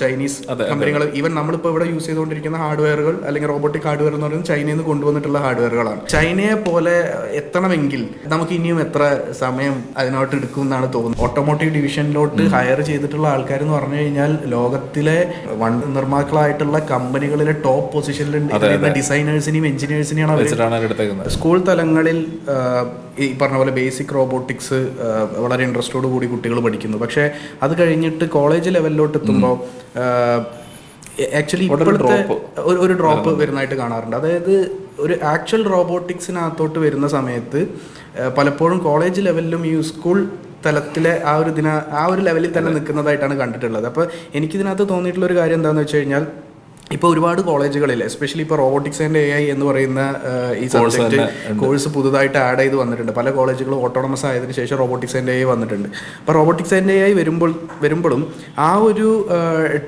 Chinese കമ്പനികൾ even നമ്മളിപ്പോൾ ഇവിടെ യൂസ് ചെയ്തുകൊണ്ടിരിക്കുന്ന ഹാർഡ്വെയറുകൾ അല്ലെങ്കിൽ റോബോട്ടിക് ഹാർഡ്വെയർ എന്ന് പറയുന്നത് ചൈനയിൽ നിന്ന് കൊണ്ടുവന്നിട്ടുള്ള ഹാർഡ്വെയറുകളാണ്. ചൈനയെ പോലെ എത്തണമെങ്കിൽ നമുക്ക് ഇനിയും എത്ര സമയം അതിനോട്ട് എടുക്കും എന്നാണ് തോന്നുന്നത്. ഓട്ടോമോട്ടീവ് ഡിവിഷനിലോട്ട് ഹയർ ചെയ്തിട്ടുള്ള ആൾക്കാർ എന്ന് പറഞ്ഞു കഴിഞ്ഞാൽ ലോകത്തിലെ വണ്ടി നിർമ്മാതാക്കളായിട്ടുള്ള കമ്പനികളിലെ ടോപ്പ് പൊസിഷനിൽ ഡിസൈനേഴ്സിനെയും എഞ്ചിനീയേഴ്സിനെയാണ് സ്കൂൾ തലങ്ങളിൽ ഈ പറഞ്ഞ പോലെ ബേസിക് റോബോട്ടിക്സ് വളരെ ഇൻട്രസ്റ്റോട് കൂടി കുട്ടികൾ പഠിക്കുന്നു. പക്ഷേ അത് കഴിഞ്ഞിട്ട് കോളേജ് ലെവലിലോട്ട് എത്തുമ്പോൾ ആക്ച്വലി ഇപ്പോഴത്തെ ഒരു ഡ്രോപ്പ് വരുന്നതായിട്ട് കാണാറുണ്ട്. അതായത് ഒരു ആക്ച്വൽ റോബോട്ടിക്സിനകത്തോട്ട് വരുന്ന സമയത്ത് പലപ്പോഴും കോളേജ് ലെവലിലും ഈ സ്കൂൾ തലത്തിലെ ആ ഒരു ലെവലിൽ തന്നെ നിൽക്കുന്നതായിട്ടാണ് കണ്ടിട്ടുള്ളത്. അപ്പോൾ എനിക്കിതിനകത്ത് തോന്നിയിട്ടുള്ള ഒരു കാര്യം എന്താണെന്ന് വെച്ച് കഴിഞ്ഞാൽ ഇപ്പോൾ ഒരുപാട് കോളേജുകളിൽ എസ്പെഷ്യലി ഇപ്പോൾ റോബോട്ടിക്സ് ആൻഡ് AI എന്ന് പറയുന്ന ഈ സബ്ജക്റ്റ് കോഴ്സ് പുതുതായിട്ട് ആഡ് ചെയ്ത് വന്നിട്ടുണ്ട്. പല കോളേജുകളും ഓട്ടോണമസ് ആയതിനു ശേഷം റോബോട്ടിക്സ് ആൻഡ് AI വന്നിട്ടുണ്ട്. അപ്പോൾ റോബോട്ടിക്സ് ആൻഡ് AI വരുമ്പോഴും ആ ഒരു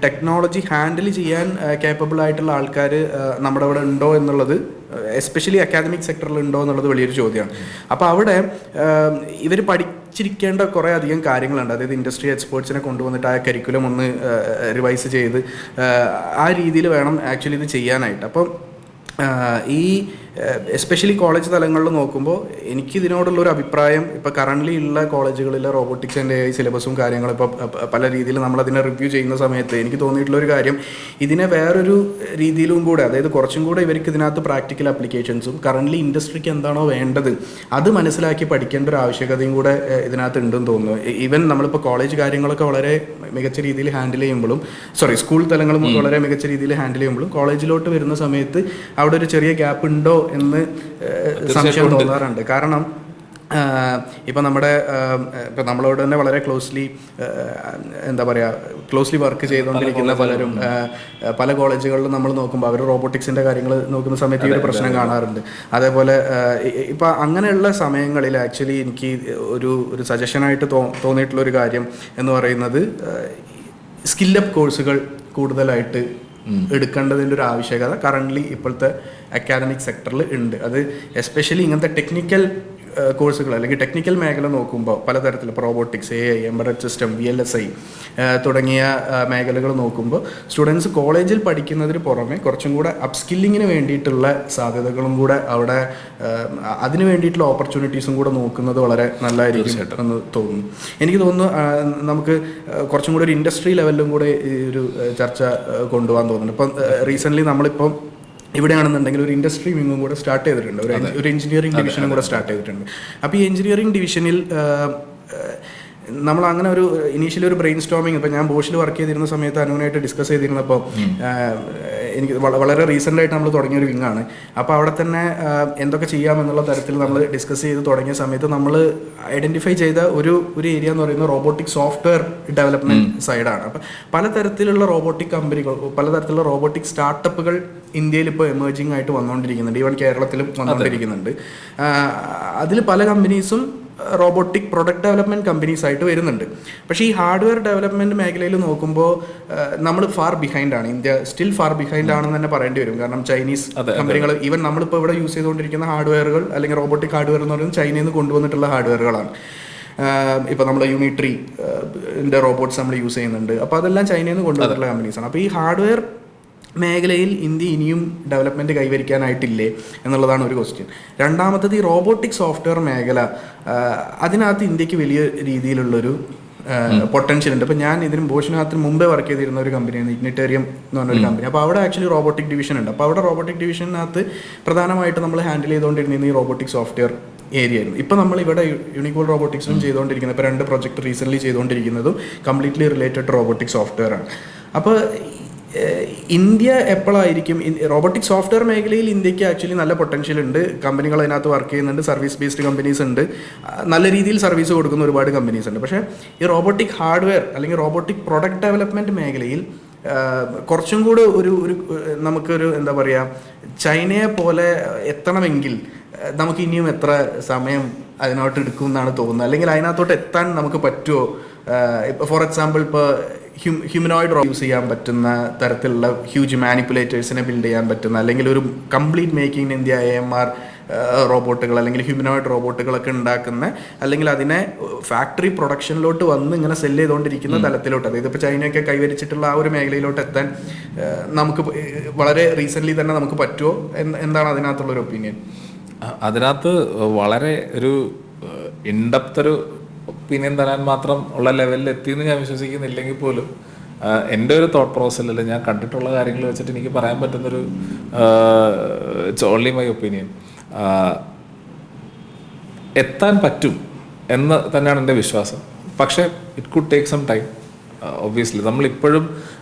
ടെക്നോളജി ഹാൻഡിൽ ചെയ്യാൻ കേപ്പബിൾ ആയിട്ടുള്ള ആൾക്കാർ നമ്മുടെ ഇവിടെ ഉണ്ടോ എന്നുള്ളത്, എസ്പെഷ്യലി അക്കാദമിക് സെക്ടറിൽ ഉണ്ടോ എന്നുള്ളത് വലിയൊരു ചോദ്യമാണ്. അപ്പോൾ അവിടെ ഇവർ പഠിച്ചിരിക്കേണ്ട കുറേ അധികം കാര്യങ്ങളുണ്ട്. അതായത് ഇൻഡസ്ട്രി എക്സ്പേർട്സിനെ കൊണ്ടുവന്നിട്ട് ആ കരിക്കുലം ഒന്ന് റിവൈസ് ചെയ്ത് ആ രീതിയിൽ വേണം ആക്ച്വലി ഇത് ചെയ്യാനായിട്ട്. അപ്പം ഈ എസ്പെഷ്യലി കോളേജ് തലങ്ങളിൽ നോക്കുമ്പോൾ എനിക്കിതിനോടുള്ളൊരു അഭിപ്രായം, ഇപ്പോൾ കറൻ്റ്ലി ഉള്ള കോളേജുകളിലെ റോബോട്ടിക്സ് ആൻഡ് AI സിലബസും കാര്യങ്ങളും ഇപ്പോൾ പല രീതിയിൽ നമ്മളതിനെ റിവ്യൂ ചെയ്യുന്ന സമയത്ത് എനിക്ക് തോന്നിയിട്ടുള്ളൊരു കാര്യം, ഇതിനെ വേറൊരു രീതിയിലും കൂടെ, അതായത് കുറച്ചും കൂടെ ഇവർക്ക് ഇതിനകത്ത് പ്രാക്ടിക്കൽ ആപ്ലിക്കേഷൻസും കറൻ്റ്ലി ഇൻഡസ്ട്രിക്ക് എന്താണോ വേണ്ടത് അത് മനസ്സിലാക്കി പഠിക്കേണ്ട ഒരു ആവശ്യകതയും കൂടെ ഇതിനകത്ത് ഉണ്ടെന്ന് തോന്നുന്നു. ഈവൻ നമ്മളിപ്പോൾ കോളേജ് കാര്യങ്ങളൊക്കെ വളരെ മികച്ച രീതിയിൽ ഹാൻഡിൽ ചെയ്യുമ്പോഴും, സ്കൂൾ തലങ്ങളും വളരെ മികച്ച രീതിയിൽ ഹാൻഡിൽ ചെയ്യുമ്പോഴും കോളേജിലോട്ട് വരുന്ന സമയത്ത് അവിടെ ഒരു ചെറിയ ഗ്യാപ്പ് ഉണ്ടോ എന്ന് സംശയം തോന്നാറുണ്ട്. കാരണം ഇപ്പം നമ്മളോട് തന്നെ വളരെ ക്ലോസ്ലി വർക്ക് ചെയ്തുകൊണ്ടിരിക്കുന്ന പലരും പല കോളേജുകളിലും നമ്മൾ നോക്കുമ്പോൾ അവർ റോബോട്ടിക്സിൻ്റെ കാര്യങ്ങൾ നോക്കുന്ന സമയത്ത് ഈ ഒരു പ്രശ്നം കാണാറുണ്ട്. അതേപോലെ ഇപ്പം അങ്ങനെയുള്ള സമയങ്ങളിൽ ആക്ച്വലി എനിക്ക് ഒരു സജഷനായിട്ട് തോന്നിയിട്ടുള്ളൊരു കാര്യം എന്ന് പറയുന്നത് സ്കില്ലപ്പ് കോഴ്സുകൾ കൂടുതലായിട്ട് എടുക്കേണ്ടതിൻ്റെ ഒരു ആവശ്യകത കറൻ്റ്ലി ഇപ്പോഴത്തെ അക്കാദമിക് സെക്ടറിൽ ഉണ്ട്. അത് എസ്പെഷ്യലി ഇങ്ങനത്തെ ടെക്നിക്കൽ കോഴ്സുകൾ അല്ലെങ്കിൽ ടെക്നിക്കൽ മേഖല നോക്കുമ്പോൾ പലതരത്തിൽ ഇപ്പോൾ robotics, AI, embedded system, VLSI തുടങ്ങിയ മേഖലകൾ നോക്കുമ്പോൾ സ്റ്റുഡൻസ് കോളേജിൽ പഠിക്കുന്നതിന് പുറമെ കുറച്ചും കൂടെ അപ്സ്കില്ലിങ്ങിന് വേണ്ടിയിട്ടുള്ള സാധ്യതകളും കൂടെ അവിടെ അതിന് വേണ്ടിയിട്ടുള്ള ഓപ്പർച്യൂണിറ്റീസും കൂടെ നോക്കുന്നത് വളരെ നല്ലതായിരിക്കും എന്ന് തോന്നുന്നു. എനിക്ക് തോന്നുന്നു നമുക്ക് കുറച്ചും കൂടെ ഒരു ഇൻഡസ്ട്രി ലെവലിലും കൂടെ ഈ ഒരു ചർച്ച കൊണ്ടുപോകാൻ തോന്നുന്നുണ്ട്. ഇപ്പം റീസെൻ്റ്ലി നമ്മളിപ്പം ഇവിടെയാണെന്നുണ്ടെങ്കിൽ ഒരു ഇൻഡസ്ട്രി വിങ്ങും കൂടെ സ്റ്റാർട്ട് ചെയ്തിട്ടുണ്ട്, ഒരു എഞ്ചിനീയറിംഗ് ഡിവിഷനും കൂടെ സ്റ്റാർട്ട് ചെയ്തിട്ടുണ്ട്. അപ്പോൾ ഈ എഞ്ചിനീയറിംഗ് ഡിവിഷനിൽ നമ്മൾ അങ്ങനെ ഒരു ഇനീഷ്യലി ഒരു ബ്രെയിൻ സ്റ്റോമിങ്, ഇപ്പോൾ ഞാൻ ബോഷിൽ വർക്ക് ചെയ്തിരുന്ന സമയത്ത് അനുവിനായിട്ട് ഡിസ്കസ് ചെയ്തിരുന്നപ്പോൾ എനിക്ക് വളരെ റീസെൻ്റായിട്ട് നമ്മൾ തുടങ്ങിയൊരു വിങ്ങാണ്. അപ്പോൾ അവിടെ തന്നെ എന്തൊക്കെ ചെയ്യാമെന്നുള്ള തരത്തിൽ നമ്മൾ ഡിസ്കസ് ചെയ്ത് തുടങ്ങിയ സമയത്ത് നമ്മൾ ഐഡൻറ്റിഫൈ ചെയ്ത ഒരു ഏരിയ എന്ന് പറയുന്നത് റോബോട്ടിക് സോഫ്റ്റ്വെയർ ഡെവലപ്മെൻറ്റ് സൈഡാണ്. അപ്പോൾ പലതരത്തിലുള്ള റോബോട്ടിക് കമ്പനികൾ, പലതരത്തിലുള്ള റോബോട്ടിക് സ്റ്റാർട്ടപ്പുകൾ ഇന്ത്യയിൽ ഇപ്പോൾ എമേർജിങ് ആയിട്ട് വന്നുകൊണ്ടിരിക്കുന്നുണ്ട്. ഈവൻ കേരളത്തിലും വന്നുകൊണ്ടിരിക്കുന്നുണ്ട്. അതിൽ പല കമ്പനീസും റോബോട്ടിക് പ്രൊഡക്റ്റ് ഡെവലപ്മെൻറ്റ് കമ്പനീസ് ആയിട്ട് വരുന്നുണ്ട്. പക്ഷേ ഈ ഹാർഡ്വെയർ ഡെവലപ്മെൻറ്റ് മേഖലയിൽ നോക്കുമ്പോൾ നമ്മൾ ഫാർ ബിഹൈൻഡ് ആണ്. ഇന്ത്യ സ്റ്റിൽ ഫാർ ബിഹൈൻഡ് ആണെന്ന് തന്നെ പറയേണ്ടി വരും. കാരണം ചൈനീസ് കമ്പനികൾ, ഈവൻ നമ്മളിപ്പോൾ ഇവിടെ യൂസ് ചെയ്തുകൊണ്ടിരിക്കുന്ന ഹാർഡ്വെയറുകൾ അല്ലെങ്കിൽ റോബോട്ടിക് ഹാർഡ്വെയർ എന്ന് പറയുന്നത് ചൈനയിൽ നിന്ന് കൊണ്ടുവന്നിട്ടുള്ള ഹാർഡ്വെയറുകളാണ്. ഇപ്പോൾ നമ്മൾ യൂണിട്രി റോബോട്ട്സ് നമ്മൾ യൂസ് ചെയ്യുന്നുണ്ട്. അപ്പോൾ അതെല്ലാം ചൈനയിൽ നിന്ന് കൊണ്ടുവന്നിട്ടുള്ള കമ്പനീസാണ്. അപ്പോൾ ഈ ഹാർഡ്വെയർ മേഖലയിൽ ഇന്ത്യ ഇനിയും ഡെവലപ്മെൻറ്റ് കൈവരിക്കാനായിട്ടില്ലേ എന്നുള്ളതാണ് ഒരു ക്വസ്റ്റ്യൻ. രണ്ടാമത്തത് ഈ റോബോട്ടിക് സോഫ്റ്റ്വെയർ മേഖല, അതിനകത്ത് ഇന്ത്യക്ക് വലിയ രീതിയിലുള്ളൊരു പൊട്ടൻഷ്യൽ ഉണ്ട്. ഇപ്പോൾ ഞാൻ ഇതിനും ബോഷിനകത്തിന് മുമ്പേ വർക്ക് ചെയ്തിരുന്ന ഒരു കമ്പനിയാണ് ഇഗ്നിറ്റേറിയം എന്ന് പറഞ്ഞൊരു കമ്പനി. അപ്പോൾ അവിടെ ആക്ച്വലി റോബോട്ടിക് ഡിവിഷൻ ഉണ്ട്. അപ്പോൾ അവിടെ റോബോട്ടിക് ഡിവിഷനകത്ത് പ്രധാനമായിട്ട് നമ്മൾ ഹാൻഡിൽ ചെയ്തുകൊണ്ടിരുന്ന ഈ റോബോട്ടിക് സോഫ്റ്റ്വെയർ ഏരിയ ആയിരുന്നു. ഇപ്പോൾ നമ്മളിവിടെ യൂണിക്കോൾ റോബോട്ടിക്സിലും ചെയ്തുകൊണ്ടിരിക്കുന്നത്, ഇപ്പോൾ 2 പ്രൊജക്ട് റീസെൻ്റ്ലി ചെയ്തുകൊണ്ടിരിക്കുന്നതും കംപ്ലീറ്റ്ലി റിലേറ്റഡ് റോബോട്ടിക് സോഫ്റ്റ്വെയർ ആണ്. അപ്പോൾ ഇന്ത്യ എപ്പോഴായിരിക്കും റോബോട്ടിക് സോഫ്റ്റ്വെയർ മേഖലയിൽ ഇന്ത്യക്ക് ആക്ച്വലി നല്ല പൊട്ടൻഷ്യൽ ഉണ്ട്. കമ്പനികൾ അതിനകത്ത് വർക്ക് ചെയ്യുന്നുണ്ട്, സർവീസ് ബേസ്ഡ് കമ്പനീസ് ഉണ്ട്, നല്ല രീതിയിൽ സർവീസ് കൊടുക്കുന്ന ഒരുപാട് കമ്പനീസ് ഉണ്ട്. പക്ഷേ ഈ റോബോട്ടിക് ഹാർഡ്വെയർ അല്ലെങ്കിൽ റോബോട്ടിക് പ്രൊഡക്റ്റ് ഡെവലപ്മെൻറ്റ് മേഖലയിൽ കുറച്ചും കൂടെ ഒരു നമുക്കൊരു ചൈനയെ പോലെ എത്തണമെങ്കിൽ നമുക്ക് ഇനിയും എത്ര സമയം അതിനോട്ട് എടുക്കും എന്നാണ് തോന്നുന്നത്. അല്ലെങ്കിൽ അതിനകത്തോട്ട് എത്താൻ നമുക്ക് പറ്റുമോ? ഫോർ എക്സാമ്പിൾ ഇപ്പോൾ ഹ്യൂമനോയിഡ് യൂസ് ചെയ്യാൻ പറ്റുന്ന തരത്തിലുള്ള ഹ്യൂജ് മാനിപ്പുലേറ്റേഴ്സിനെ ബിൽഡ് ചെയ്യാൻ പറ്റുന്ന, അല്ലെങ്കിൽ ഒരു കംപ്ലീറ്റ് മേക്കിംഗ് ഇന്ത്യ AMR റോബോട്ടുകൾ അല്ലെങ്കിൽ ഹ്യൂമനോയിഡ് റോബോട്ടുകളൊക്കെ ഉണ്ടാക്കുന്ന, അല്ലെങ്കിൽ അതിനെ ഫാക്ടറി പ്രൊഡക്ഷനിലോട്ട് വന്ന് ഇങ്ങനെ സെല്ല് ചെയ്തുകൊണ്ടിരിക്കുന്ന തലത്തിലോട്ട്, അതായത് ഇപ്പോൾ ചൈനയൊക്കെ കൈവരിച്ചിട്ടുള്ള ആ ഒരു മേഖലയിലോട്ട് എത്താൻ നമുക്ക് വളരെ റീസെൻ്റ്ലി തന്നെ നമുക്ക് പറ്റുമോ? എന്താണ് അതിനകത്തുള്ളൊരു ഒപ്പീനിയൻ? അതിനകത്ത് വളരെ ഒരു ഇൻഡെപ്ത് ഒരു ഒപ്പീനിയൻ തരാൻ മാത്രം ഉള്ള ലെവലിൽ എത്തിയെന്ന് ഞാൻ വിശ്വസിക്കുന്നില്ലെങ്കിൽ പോലും എൻ്റെ ഒരു തോട്ട് പ്രോസസ്സിൽ ഞാൻ കണ്ടിട്ടുള്ള കാര്യങ്ങൾ വെച്ചിട്ട് എനിക്ക് പറയാൻ പറ്റുന്നൊരു ഓൺലി മൈ ഒപ്പീനിയൻ, എത്താൻ പറ്റും എന്ന് തന്നെയാണ് എൻ്റെ വിശ്വാസം. പക്ഷേ it could take some time. Obviously നമ്മളിപ്പോഴും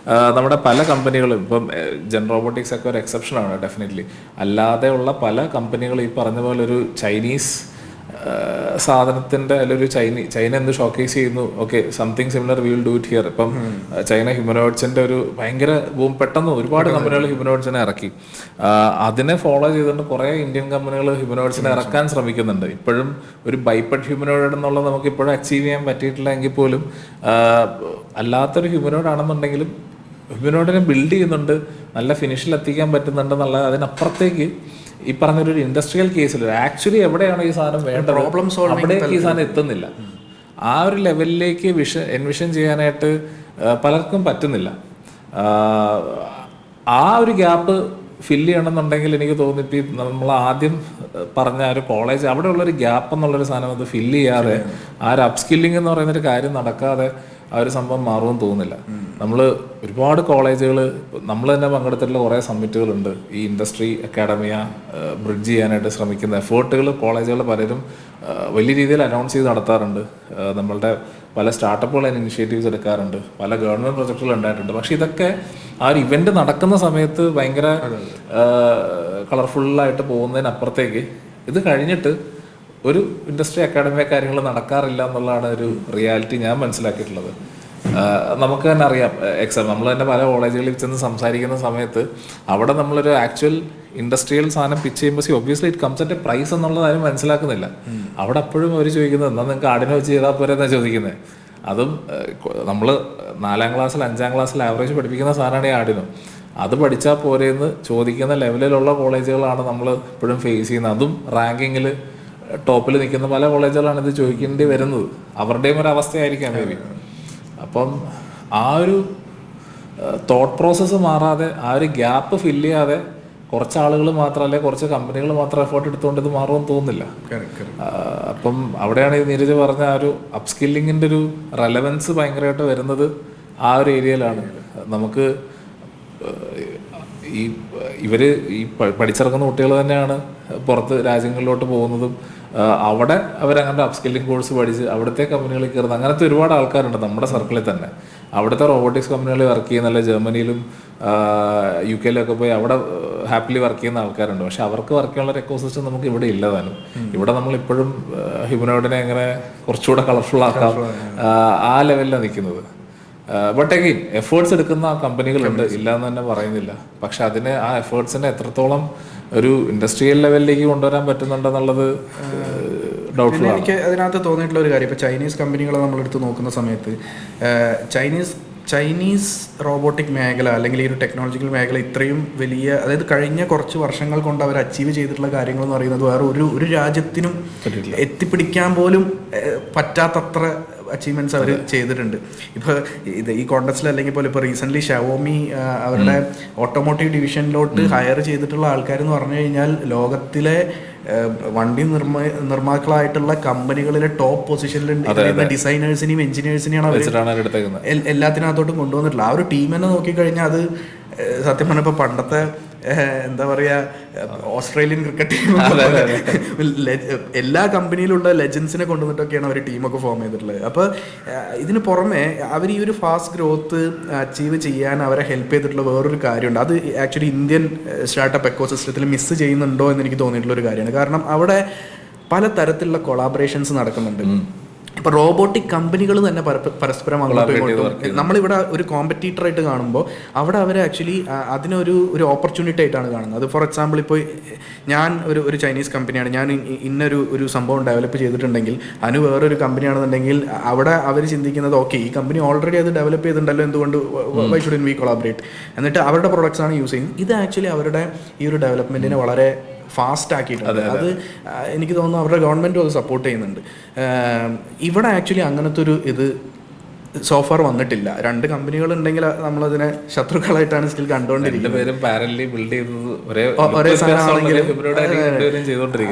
നമ്മുടെ പല കമ്പനികളും, ഇപ്പം ജെൻ റോബോട്ടിക്സ് ഒക്കെ ഒരു എക്സെപ്ഷനാണ് ഡെഫിനറ്റ്ലി. അല്ലാതെ ഉള്ള പല കമ്പനികളും ഈ പറഞ്ഞ പോലെ ഒരു ചൈനീസ് സാധനത്തിൻ്റെ അല്ലെങ്കിൽ ചൈന എന്ത് ഷോക്കേസ് ചെയ്യുന്നു, okay something similar will do it here. ഇപ്പം ചൈന ഹ്യൂമനോയിഡ്സിൻ്റെ ഒരു ഭയങ്കര ബൂം, പെട്ടെന്ന് ഒരുപാട് കമ്പനികൾ ഹ്യൂമനോയിഡ്സിനെ ഇറക്കി. അതിനെ ഫോളോ ചെയ്തുകൊണ്ട് കുറേ ഇന്ത്യൻ കമ്പനികൾ ഹ്യൂമനോയിഡ്സിനെ ഇറക്കാൻ ശ്രമിക്കുന്നുണ്ട്. ഇപ്പോഴും ഒരു ബൈപ്പഡ് ഹ്യൂമനോയിഡ് എന്നുള്ളത് നമുക്ക് ഇപ്പോഴും അച്ചീവ് ചെയ്യാൻ പറ്റിയിട്ടില്ല എങ്കിൽ പോലും അല്ലാത്തൊരു ഹ്യൂമനോയിഡ് ആണെന്നുണ്ടെങ്കിലും ഹ്യൂമനോയിഡിനെ ബിൽഡ് ചെയ്യുന്നുണ്ട്, നല്ല ഫിനിഷിൽ എത്തിക്കാൻ പറ്റുന്നുണ്ടെന്നുള്ള അതിനപ്പുറത്തേക്ക് ഈ പറഞ്ഞൊരു ഇൻഡസ്ട്രിയൽ കേസിൽ ആക്ച്വലി എവിടെയാണ് ഈ സാധനം വേണ്ടത് അവിടേക്ക് ഈ സാധനം എത്തുന്നില്ല. ആ ഒരു ലെവലിലേക്ക് എൻവിഷൻ ചെയ്യാനായിട്ട് പലർക്കും പറ്റുന്നില്ല. ആ ഒരു ഗ്യാപ്പ് ഫില്ല് ചെയ്യണമെന്നുണ്ടെങ്കിൽ എനിക്ക് തോന്നിയിട്ട് നമ്മൾ ആദ്യം പറഞ്ഞ ഒരു കോളേജ് അവിടെയുള്ളൊരു ഗ്യാപ്പ് എന്നുള്ളൊരു സാധനം അത് ഫില്ല് ചെയ്യാതെ ആ ഒരു അപ്സ്കില്ലിംഗ് എന്ന് പറയുന്നൊരു കാര്യം നടക്കാതെ ആ ഒരു സംഭവം മാറുമെന്ന് തോന്നുന്നില്ല. നമ്മൾ ഒരുപാട് കോളേജുകൾ, നമ്മൾ തന്നെ പങ്കെടുത്തിട്ടുള്ള കുറേ സമ്മിറ്റുകളുണ്ട്. ഈ ഇൻഡസ്ട്രി അക്കാഡമിയ ബ്രിഡ്ജ് ചെയ്യാനായിട്ട് ശ്രമിക്കുന്ന എഫേർട്ടുകൾ കോളേജുകൾ പലരും വലിയ രീതിയിൽ അനൗൺസ് ചെയ്ത് നടത്താറുണ്ട്. നമ്മളുടെ പല സ്റ്റാർട്ടപ്പുകൾ അതിന് ഇനിഷ്യേറ്റീവ്സ് എടുക്കാറുണ്ട്, പല ഗവൺമെൻറ് പ്രൊജക്റ്റുകൾ ഉണ്ടായിട്ടുണ്ട്. പക്ഷെ ഇതൊക്കെ ആ ഒരു ഇവൻ്റ് നടക്കുന്ന സമയത്ത് ഭയങ്കര കളർഫുള്ളായിട്ട് പോകുന്നതിനപ്പുറത്തേക്ക് ഇത് കഴിഞ്ഞിട്ട് ഒരു ഇൻഡസ്ട്രി അക്കാഡമി കാര്യങ്ങൾ നടക്കാറില്ല എന്നുള്ളതാണ് ഒരു റിയാലിറ്റി ഞാൻ മനസ്സിലാക്കിയിട്ടുള്ളത്. നമുക്ക് തന്നെ അറിയാം, നമ്മൾ തന്നെ പല കോളേജുകളിൽ ചെന്ന് സംസാരിക്കുന്ന സമയത്ത് അവിടെ നമ്മളൊരു ആക്ച്വൽ ഇൻഡസ്ട്രിയൽ സാധനം പിച്ച് ചെയ്യുമ്പോൾ obviously it comes at a price എന്നുള്ളത് ആരും മനസ്സിലാക്കുന്നില്ല. അവിടെ അപ്പോഴും അവർ ചോദിക്കുന്നത് എന്നാൽ നിങ്ങൾക്ക് ആടിനെ വെച്ച് ചെയ്താൽ പോരെ എന്നാണ് ചോദിക്കുന്നത്. അതും നമ്മൾ 4ാം ക്ലാസ്സിൽ 5ാം ക്ലാസ്സിൽ ആവറേജ് പഠിപ്പിക്കുന്ന സാധനമാണ് ഈ ആടിനോ. അത് പഠിച്ചാൽ പോരെയെന്ന് ചോദിക്കുന്ന ലെവലിലുള്ള കോളേജുകളാണ് നമ്മൾ ഇപ്പോഴും ഫേസ് ചെയ്യുന്നത്. അതും റാങ്കിങ്ങിൽ ടോപ്പിൽ നിൽക്കുന്ന പല കോളേജുകളാണ് ഇത് ചോദിക്കേണ്ടി വരുന്നത്. അവരുടെയും ഒരു അവസ്ഥയായിരിക്കാം മേ ബി. അപ്പം ആ ഒരു തോട്ട് പ്രോസസ്സ് മാറാതെ, ആ ഒരു ഗ്യാപ്പ് ഫില്ല് ചെയ്യാതെ കുറച്ച് ആളുകൾ മാത്രം അല്ലെങ്കിൽ കുറച്ച് കമ്പനികൾ മാത്രം എഫേർട്ട് എടുത്തുകൊണ്ട് ഇത് മാറുമെന്ന് തോന്നുന്നില്ല. അപ്പം അവിടെയാണ് ഈ നീരജ് പറഞ്ഞ ആ ഒരു അപ്സ്കില്ലിങ്ങിൻ്റെ ഒരു റെലവൻസ് ഭയങ്കരമായിട്ട് വരുന്നത് ആ ഒരു ഏരിയയിലാണ്. നമുക്ക് ഇവർ ഈ പഠിച്ചിറങ്ങുന്ന കുട്ടികൾ തന്നെയാണ് പുറത്ത് രാജ്യങ്ങളിലോട്ട് പോകുന്നതും അവിടെ അവരങ്ങനെ അപ്സ്കില്ലിംഗ് കോഴ്സ് പഠിച്ച് അവിടുത്തെ കമ്പനികളിൽ കയറുന്നത്. അങ്ങനത്തെ ഒരുപാട് ആൾക്കാരുണ്ട് നമ്മുടെ സർക്കിളിൽ തന്നെ. അവിടുത്തെ റോബോട്ടിക്സ് കമ്പനികളിൽ വർക്ക് ചെയ്യുന്ന, ജർമ്മനിയിലും UK യിലൊക്കെ പോയി അവിടെ ഹാപ്പിലി വർക്ക് ചെയ്യുന്ന ആൾക്കാരുണ്ട്. പക്ഷെ അവർക്ക് വർക്ക് ചെയ്യാനുള്ള ഒരു എക്കോസിസ്റ്റം നമുക്ക് ഇവിടെ ഇല്ലതാനും. ഇവിടെ നമ്മളിപ്പോഴും ഹ്യൂമനോയിഡിനെ എങ്ങനെ കുറച്ചുകൂടെ കളർഫുൾ ആക്കാം ആ ലെവലിലാണ് നിൽക്കുന്നത്. ബട്ട് അഗെയിൻ എഫേർട്സ് എടുക്കുന്ന കമ്പനികളുണ്ട്, ഇല്ല എന്ന് തന്നെ പറയുന്നില്ല. പക്ഷെ അതിന് ആ എഫേർട്സിനെ എത്രത്തോളം ഒരു ഇൻഡസ്ട്രിയൽ ലെവലിലേക്ക് കൊണ്ടുവരാൻ പറ്റുന്നുണ്ടെന്നുള്ളത് ഡൗട്ട്ഫുൾ ആണ്. എനിക്ക് അതിനകത്ത് തോന്നിയിട്ടുള്ള ഒരു കാര്യം, ഇപ്പോൾ ചൈനീസ് കമ്പനികളെ നമ്മളെടുത്ത് നോക്കുന്ന സമയത്ത് ചൈനീസ് റോബോട്ടിക് മേഖല അല്ലെങ്കിൽ ഈ ഒരു ടെക്നോളജിക്കൽ മേഖല ഇത്രയും വലിയ, അതായത് കഴിഞ്ഞ കുറച്ച് വർഷങ്ങൾ കൊണ്ട് അവർ അച്ചീവ് ചെയ്തിട്ടുള്ള കാര്യങ്ങൾ എന്ന് പറയുന്നത് വേറെ ഒരു രാജ്യത്തിനും എത്തിപ്പിടിക്കാൻ പോലും പറ്റാത്തത്ര അച്ചീവ്മെൻറ്റ്സ് അവർ ചെയ്തിട്ടുണ്ട്. ഇപ്പോൾ ഈ കോണ്ടസ്റ്റിൽ അല്ലെങ്കിൽ പോലും ഇപ്പോൾ റീസെൻ്റ്ലി ഷവോമി അവരുടെ ഓട്ടോമോട്ടീവ് ഡിവിഷനിലോട്ട് ഹയർ ചെയ്തിട്ടുള്ള ആൾക്കാരെന്ന് പറഞ്ഞു കഴിഞ്ഞാൽ ലോകത്തിലെ വണ്ടി നിർമ്മാതാക്കളായിട്ടുള്ള കമ്പനികളിലെ ടോപ്പ് പൊസിഷനിൽ ഡിസൈനേഴ്സിനെയും എഞ്ചിനീയേഴ്സിനെയാണ് അവർ എല്ലാത്തിനകത്തോട്ടും കൊണ്ടുവന്നിട്ടുള്ളത്. ആ ഒരു ടീം തന്നെ നോക്കിക്കഴിഞ്ഞാൽ അത് സത്യം പറഞ്ഞപ്പോൾ പണ്ടത്തെ എന്താ പറയുക ഓസ്ട്രേലിയൻ ക്രിക്കറ്റ് ടീം എല്ലാ കമ്പനിയിലുള്ള ലെജൻസിനെ കൊണ്ടുവന്നിട്ടൊക്കെയാണ് അവർ ടീമൊക്കെ ഫോം ചെയ്തിട്ടുള്ളത്. അപ്പോൾ ഇതിന് പുറമെ അവർ ഈ ഒരു ഫാസ്റ്റ് ഗ്രോത്ത് അച്ചീവ് ചെയ്യാൻ അവരെ ഹെൽപ്പ് ചെയ്തിട്ടുള്ള വേറൊരു കാര്യമുണ്ട്. അത് ആക്ച്വലി ഇന്ത്യൻ സ്റ്റാർട്ടപ്പ് എക്കോസിസ്റ്റത്തിൽ മിസ് ചെയ്യുന്നുണ്ടോ എന്ന് എനിക്ക് തോന്നിയിട്ടുള്ളൊരു കാര്യമാണ്. കാരണം അവിടെ പല തരത്തിലുള്ള കൊളാബറേഷൻസ് നടക്കുന്നുണ്ട്. ഇപ്പോൾ റോബോട്ടിക് കമ്പനികൾ തന്നെ പരസ്പരം അങ്ങോട്ടും ഇങ്ങോട്ടും നമ്മളിവിടെ ഒരു കോമ്പറ്റീറ്ററായിട്ട് കാണുമ്പോൾ അവിടെ അവർ ആക്ച്വലി അതിനൊരു ഓപ്പർച്യൂണിറ്റി ആയിട്ടാണ് കാണുന്നത്. അത് ഫോർ എക്സാമ്പിൾ ഇപ്പോൾ ഞാൻ ഒരു ചൈനീസ് കമ്പനിയാണ്, ഞാൻ ഒരു സംഭവം ഡെവലപ്പ് ചെയ്തിട്ടുണ്ടെങ്കിൽ അതിന് വേറൊരു കമ്പനിയാണെന്നുണ്ടെങ്കിൽ അവിടെ അവർ ചിന്തിക്കുന്നത് ഓക്കെ ഈ കമ്പനി ഓൾറെഡി അത് ഡെവലപ്പ് ചെയ്തിട്ടുണ്ടല്ലോ, എന്തുകൊണ്ട് വൈ ഷുഡൻ വി കൊളാബറേറ്റ്, എന്നിട്ട് അവരുടെ പ്രൊഡക്ട്സ് ആണ് യൂസ് ചെയ്യുന്നത്. ഇത് ആക്ച്വലി അവരുടെ ഈ ഒരു ഡെവലപ്മെൻറ്റിനെ വളരെ ഫാസ്റ്റ് ആക്കിയിട്ടുണ്ട്. അത് എനിക്ക് തോന്നുന്നു അവരുടെ ഗവൺമെൻറ്റും അത് സപ്പോർട്ട് ചെയ്യുന്നുണ്ട്. ഇവിടെ ആക്ച്വലി അങ്ങനത്തെ ഒരു ഇത് സോഫാർ വന്നിട്ടില്ല. 2 കമ്പനികൾ ഉണ്ടെങ്കിൽ നമ്മളതിനെ ശത്രുക്കളായിട്ടാണ് സ്റ്റിൽ കണ്ടുകൊണ്ടിരിക്കുന്നത്. ഒരേ സാധനമാണെങ്കിൽ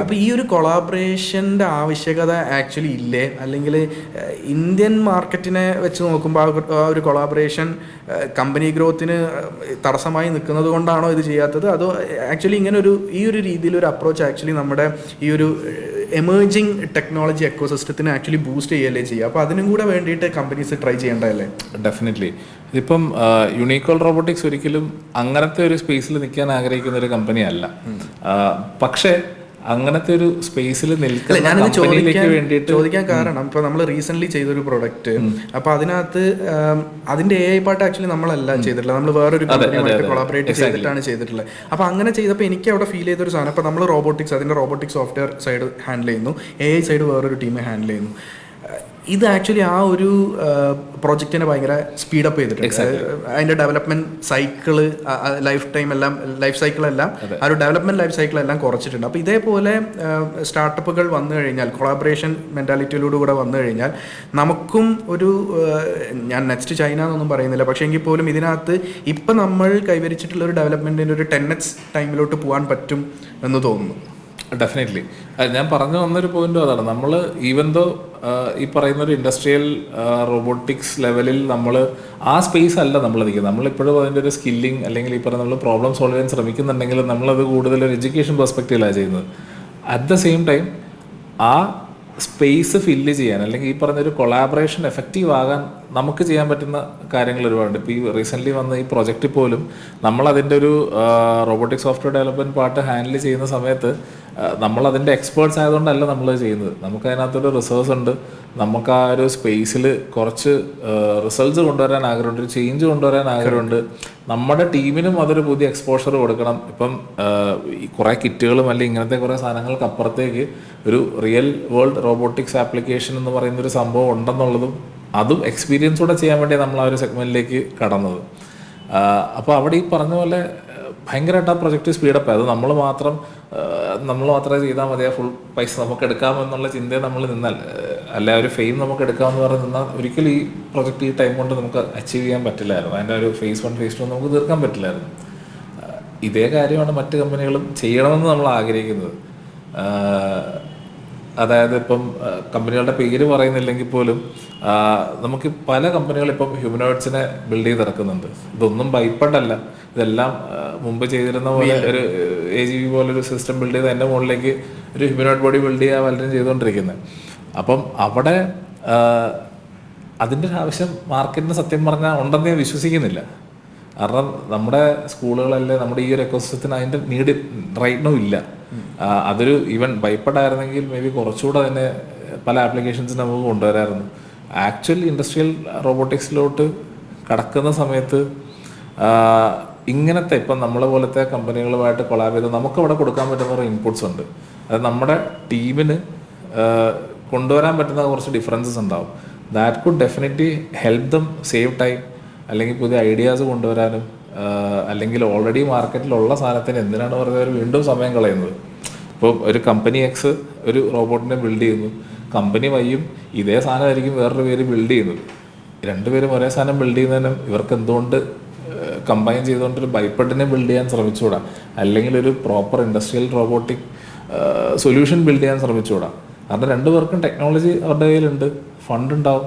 അപ്പോൾ ഈ ഒരു കൊളാബറേഷൻ്റെ ആവശ്യകത ആക്ച്വലി ഇല്ലേ? അല്ലെങ്കിൽ ഇന്ത്യൻ മാർക്കറ്റിനെ വെച്ച് നോക്കുമ്പോൾ ആ ഒരു കൊളാബറേഷൻ കമ്പനി ഗ്രോത്തിന് തടസ്സമായി നിൽക്കുന്നത് കൊണ്ടാണോ ഇത് ചെയ്യാത്തത്? അതോ ആക്ച്വലി ഇങ്ങനെ ഈ ഒരു രീതിയിലൊരു അപ്രോച്ച് ആക്ച്വലി നമ്മുടെ ഈ ഒരു എമേർജിങ് ടെക്നോളജി എക്കോസിസ്റ്റത്തിനെ ആക്ച്വലി ബൂസ്റ്റ് ചെയ്യല്ലേ ചെയ്യുക? അപ്പോൾ അതിനും കൂടെ വേണ്ടിയിട്ട് കമ്പനീസ് ട്രൈ ചെയ്യേണ്ടതല്ലേ? ഡെഫിനറ്റ്ലി. ഇതിപ്പം യൂണിക്കോൾ റോബോട്ടിക്സ് ഒരിക്കലും അങ്ങനത്തെ ഒരു സ്പേസിൽ നിൽക്കാൻ ആഗ്രഹിക്കുന്ന ഒരു കമ്പനി അല്ല. പക്ഷേ അങ്ങനത്തെ ഒരു സ്പേസിൽ ചോദിക്കാൻ കാരണം ഇപ്പോൾ നമ്മൾ റീസെന്റ് ചെയ്തൊരു പ്രൊഡക്റ്റ്, അപ്പോൾ അതിനകത്ത് അതിന്റെ AI പാർട്ട് ആക്ച്വലി നമ്മളല്ല ചെയ്തിട്ടില്ല, നമ്മൾ വേറൊരു കമ്പനിയുമായിട്ട് കൊളാബറേറ്റ് ചെയ്തിട്ടാണ് ചെയ്തിട്ടുള്ളത്. അപ്പോൾ അങ്ങനെ ചെയ്തപ്പോൾ എനിക്ക് അവിടെ ഫീൽ ചെയ്തൊരു സാധനം, അപ്പോൾ നമ്മൾ റോബോട്ടിക്സ് അതിന്റെ റോബോട്ടിക്സ് സോഫ്റ്റ്വെയർ സൈഡ് ഹാൻഡിൽ ചെയ്യുന്നു, AI സൈഡ് വേറൊരു ടീം ഹാൻഡിൽ ചെയ്യുന്നു. ഇത് ആക്ച്വലി ആ ഒരു പ്രോജക്റ്റിനെ ഭയങ്കര സ്പീഡപ്പ് ചെയ്തിട്ടുണ്ട്. അതിൻ്റെ ഡെവലപ്മെൻറ്റ് സൈക്കിള്, ലൈഫ് സൈക്കിളെല്ലാം ആ ഒരു ഡെവലപ്മെൻറ്റ് ലൈഫ് സൈക്കിളെല്ലാം കുറച്ചിട്ടുണ്ട്. അപ്പോൾ ഇതേപോലെ സ്റ്റാർട്ടപ്പുകൾ വന്നു കഴിഞ്ഞാൽ, കൊളാബറേഷൻ മെൻറ്റാലിറ്റിയിലൂടെ കൂടെ വന്നു കഴിഞ്ഞാൽ നമുക്കും ഒരു, ഞാൻ നെക്സ്റ്റ് ചൈന എന്നൊന്നും പറയുന്നില്ല, പക്ഷേ എങ്കിൽ പോലും ഇതിനകത്ത് ഇപ്പം നമ്മൾ കൈവരിച്ചിട്ടുള്ള ഒരു ഡെവലപ്മെൻറ്റിൻ്റെ ഒരു 10x ടൈമിലോട്ട് പോകാൻ പറ്റും എന്ന് തോന്നുന്നു. ഡെഫിനറ്റ്ലി. ഞാൻ പറഞ്ഞു വന്നൊരു പോയിന്റും അതാണ്. നമ്മൾ ഈവൻ ദോ ഈ പറയുന്ന ഒരു ഇൻഡസ്ട്രിയൽ റോബോട്ടിക്സ് ലെവലിൽ നമ്മൾ ആ സ്പേസ് അല്ല നമ്മൾ നിൽക്കുന്നത്. നമ്മളിപ്പോഴും അതിൻ്റെ ഒരു സ്കില്ലിങ് അല്ലെങ്കിൽ ഈ പറയുന്ന നമ്മൾ പ്രോബ്ലം സോൾവ് ചെയ്യാൻ ശ്രമിക്കുന്നുണ്ടെങ്കിൽ നമ്മളത് കൂടുതൽ ഒരു എഡ്യൂക്കേഷൻ പെർസ്പെക്റ്റീവിലാണ് ചെയ്യുന്നത്. അറ്റ് ദ സെയിം ടൈം ആ സ്പേസ് ഫില്ല് ചെയ്യാൻ അല്ലെങ്കിൽ ഈ പറഞ്ഞൊരു കൊളാബറേഷൻ എഫക്റ്റീവ് ആകാൻ നമുക്ക് ചെയ്യാൻ പറ്റുന്ന കാര്യങ്ങൾ ഒരുപാടുണ്ട്. ഇപ്പോൾ ഈ റീസെൻ്റ്ലി വന്ന ഈ പ്രൊജക്റ്റിൽ പോലും നമ്മളതിൻ്റെ ഒരു robotic software development part handle ചെയ്യുന്ന സമയത്ത് നമ്മളതിൻ്റെ എക്സ്പേർട്സ് ആയതുകൊണ്ടല്ല നമ്മൾ ചെയ്യുന്നത്. നമുക്ക് അതിനകത്തൊരു റിസോഴ്സ് ഉണ്ട്, നമുക്ക് ആ ഒരു സ്പേസിൽ കുറച്ച് റിസൾട്ട്സ് കൊണ്ടുവരാൻ ആഗ്രഹമുണ്ട്, ഒരു ചേഞ്ച് കൊണ്ടുവരാൻ ആഗ്രഹമുണ്ട്. നമ്മുടെ ടീമിനും അതൊരു പുതിയ എക്സ്പോഷർ കൊടുക്കണം. ഇപ്പം ഈ കുറേ കിറ്റുകളും അല്ലെങ്കിൽ ഇങ്ങനത്തെ കുറേ സാധനങ്ങൾക്ക് അപ്പുറത്തേക്ക് ഒരു റിയൽ വേൾഡ് റോബോട്ടിക്സ് ആപ്ലിക്കേഷൻ എന്ന് പറയുന്നൊരു സംഭവം ഉണ്ടെന്നുള്ളതും അതും എക്സ്പീരിയൻസോടെ ചെയ്യാൻ വേണ്ടി നമ്മൾ ആ ഒരു സെഗ്മെൻറ്റിലേക്ക് കടന്നത്. അപ്പോൾ അവിടെ ഈ പറഞ്ഞ പോലെ ഭയങ്കരമായിട്ട് ആ പ്രൊജക്റ്റ് സ്പീഡപ്പ്. അത് നമ്മൾ മാത്രമേ ചെയ്താൽ മതിയാ, ഫുൾ പൈസ നമുക്ക് എടുക്കാമെന്നുള്ള ചിന്തയിൽ നമ്മൾ നിന്നാൽ, അല്ല ഒരു ഫെയിം നമുക്ക് എടുക്കാമെന്ന് പറഞ്ഞ് നിന്നാൽ ഒരിക്കലും ഈ പ്രൊജക്റ്റ് ഈ ടൈം കൊണ്ട് നമുക്ക് അച്ചീവ് ചെയ്യാൻ പറ്റില്ലായിരുന്നു. അതിൻ്റെ ഒരു phase 1 phase 2 നമുക്ക് തീർക്കാൻ പറ്റില്ലായിരുന്നു. ഇതേ കാര്യമാണ് മറ്റ് കമ്പനികളും ചെയ്യണമെന്ന് നമ്മൾ ആഗ്രഹിക്കുന്നത്. അതായത് ഇപ്പം കമ്പനികളുടെ പേര് പറയുന്നില്ലെങ്കിൽ പോലും നമുക്ക് പല കമ്പനികളിപ്പം ഹ്യൂമനോയിഡ്സിനെ ബിൽഡ് ചെയ്തിറക്കുന്നുണ്ട്. ഇതൊന്നും ബൈപ്പഡല്ല, ഇതെല്ലാം മുമ്പ് ചെയ്തിരുന്ന പോലെ ഒരു AGV പോലൊരു സിസ്റ്റം ബിൽഡ് ചെയ്ത് അതിൻ്റെ മുകളിലേക്ക് ഒരു ഹ്യൂമനോയിഡ് ബോഡി ബിൽഡ് ചെയ്യുക പലരും ചെയ്തുകൊണ്ടിരിക്കുന്നത്. അപ്പം അവിടെ അതിൻ്റെ ഒരു ആവശ്യം മാർക്കറ്റിന് സത്യം പറഞ്ഞാൽ ഉണ്ടെന്ന് ഞാൻ വിശ്വസിക്കുന്നില്ല. കാരണം നമ്മുടെ സ്കൂളുകളല്ലേ, നമ്മുടെ ഈ ഒരു എക്കോസിസ്റ്റത്തിന് അതിൻ്റെ നീഡ് റൈറ്റ് നോ ഇല്ല. അതൊരു ഈവൻ ബൈപ്പഡായിരുന്നെങ്കിൽ മേ ബി കുറച്ചുകൂടെ തന്നെ പല ആപ്ലിക്കേഷൻസ് നമുക്ക് കൊണ്ടുവരാമായിരുന്നു. ആക്ച്വൽ ഇൻഡസ്ട്രിയൽ റോബോട്ടിക്സിലോട്ട് കടക്കുന്ന സമയത്ത് ഇങ്ങനത്തെ ഇപ്പം നമ്മളെ പോലത്തെ കമ്പനികളുമായിട്ട് കൊളാബ് ചെയ്ത് നമുക്ക് അവിടെ കൊടുക്കാൻ പറ്റുന്ന കുറേ ഇൻപുട്സ് ഉണ്ട്. അത് നമ്മുടെ ടീമിന് കൊണ്ടുവരാൻ പറ്റുന്ന കുറച്ച് ഡിഫറൻസസ് ഉണ്ടാവും. That could definitely help them save time, അല്ലെങ്കിൽ പുതിയ ഐഡിയാസ് കൊണ്ടുവരാനും, അല്ലെങ്കിൽ ഓൾറെഡി മാർക്കറ്റിലുള്ള സാധനത്തിന് എന്തിനാണ് പറയുന്നത് വീണ്ടും സമയം കളയുന്നത്. ഇപ്പോൾ ഒരു കമ്പനി എക്സ് ഒരു റോബോട്ടിനെ ബിൽഡ് ചെയ്യുന്നു, കമ്പനി വൈയും ഇതേ സാധനമായിരിക്കും വേറൊരു പേര് ബിൽഡ് ചെയ്യുന്നത്. രണ്ടുപേരും ഒരേ സാധനം ബിൽഡ് ചെയ്യുന്നതിനും ഇവർക്ക് എന്തുകൊണ്ട് കമ്പൈൻ ചെയ്തുകൊണ്ടൊരു ബൈപ്പഡിനെ ബിൽഡ് ചെയ്യാൻ ശ്രമിച്ചുകൂടാ, അല്ലെങ്കിൽ ഒരു proper industrial robotic solution build ചെയ്യാൻ ശ്രമിച്ചുകൂടാ? കാരണം രണ്ടുപേർക്കും ടെക്നോളജി അവരുടെ കയ്യിലുണ്ട്, ഫണ്ട് ഉണ്ടാവും,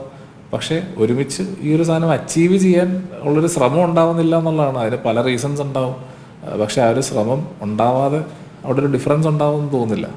പക്ഷേ ഒരുമിച്ച് ഈ ഒരു സാധനം അച്ചീവ് ചെയ്യാൻ ഉള്ളൊരു ശ്രമം ഉണ്ടാവുന്നില്ല എന്നുള്ളതാണ്. അതിന് പല റീസൺസ് ഉണ്ടാവും, പക്ഷേ ആ ഒരു ശ്രമം ഉണ്ടാവാതെ അവിടെ ഒരു ഡിഫറൻസ് ഉണ്ടാവുമെന്ന് തോന്നുന്നില്ല.